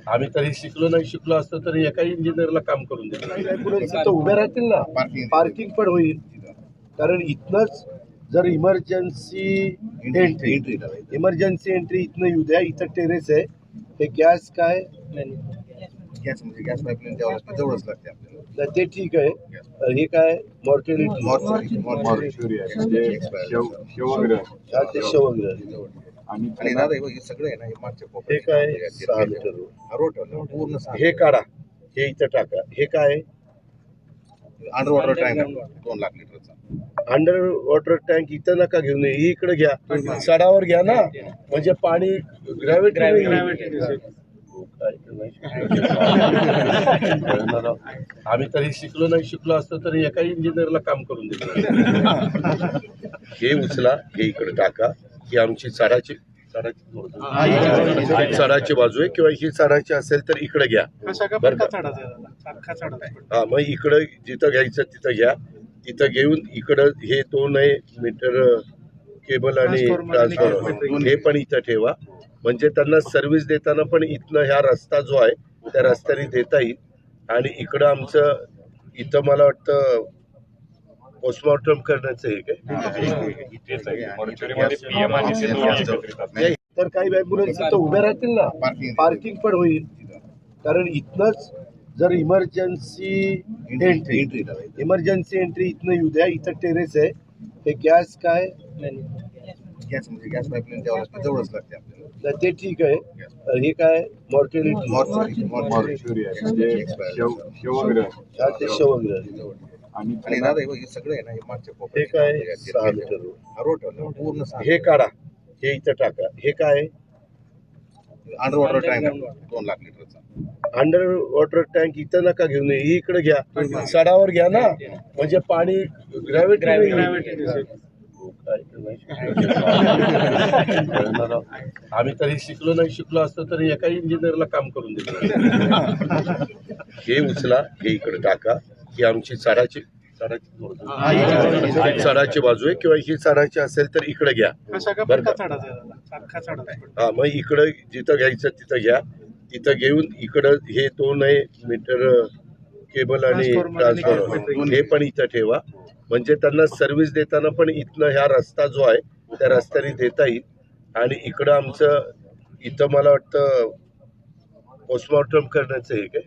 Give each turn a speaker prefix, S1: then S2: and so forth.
S1: आम्ही तरी शिकलो असतो तरी एका इंजिनियरला काम करून देतो उभे राहतील ना, पार्किंग पण होईल. कारण इथनच जर इमर्जन्सी एंट्री इथनं येऊ द्या. इथं टेरेस आहे. हे गॅस काय
S2: गॅस म्हणजे गॅस पाईपलाईन जवळच लागते आपल्याला.
S1: ते ठीक आहे. हे काय मॉर्टेलिटी ते शवग्रह
S2: आणि दादा हे सगळं आहे ना, हे मागच्या
S1: हे काय 6 मीटर
S2: रोड पूर्ण
S1: हे काढा. हे इथं टाका. हे काय
S2: अंडर वॉटर टँक 2 लाख लिटरचा.
S1: अंडर वॉटर टँक इथं नका घेऊन ये, इकडे घ्या. सडावर घ्या ना, म्हणजे पाणी ग्रॅव्हिटी. आम्ही तरी शिकलो असतो तरी एका इंजिनियरला काम करून देतो. हे उचला, हे इकडे टाका. ही आमची चढाची बाजू आहे, किंवा ही चढाची असेल तर इकडे घ्या. हा, मग इकडं जिथं घ्यायचं तिथं घ्या. तिथं घेऊन इकडं हे 2 मीटर केबल आणि ट्रान्सफॉर्मर हे पण इथं ठेवा. म्हणजे त्यांना सर्व्हिस देताना पण इथनं ह्या रस्ता जो आहे त्या रस्त्याने देता येईल. आणि इकडं आमचं इथं मला वाटतं पोस्टमॉर्टम करण्याचं हे काय, तर काही ॲम्ब्युलन्स इथं उभ्या राहतील ना, पार्किंग पण होईल. कारण इथनच जर इमर्जन्सी एंट्री इथनं येऊ द्या. इथं टेरेस आहे. हे गॅस काय
S2: गॅस म्हणजे गॅस पाईपलाईन जवळच लागते आपल्याला.
S1: ते ठीक आहे. हे काय मॉर्टेलिटी ते शवग्रह
S2: आणि दादा हे सगळं आहे ना, हे मागच्या
S1: हे काय 6 मीटर
S2: रोड पूर्ण
S1: हे काढा. हे इथं टाका. हे काय
S2: अंडर वॉटर टँक 2 लाख लिटरचा.
S1: अंडर वॉटर टँक इथं नका घेऊन ये, इकडे घ्या. सडावर घ्या ना, म्हणजे पाणी ग्रॅव्हिटी. आम्ही तरी शिकलो असतो तरी एका इंजिनियरला काम करून देतो. हे उचला, हे इकडे टाका. ही आमची चढाची बाजू आहे, किंवा ही चढाची असेल तर इकडे घ्या. हा, मग इकडं जिथं घ्यायचं तिथं घ्या. तिथं घेऊन इकडं हे 2 मीटर केबल आणि ट्रान्सफॉर्मर हे पण इथं ठेवा. म्हणजे त्यांना सर्व्हिस देताना पण इथनं ह्या रस्ता जो आहे त्या रस्त्याने देता येईल. आणि इकडं आमचं इथं मला वाटतं पोस्टमॉर्टम करण्याचं हे काय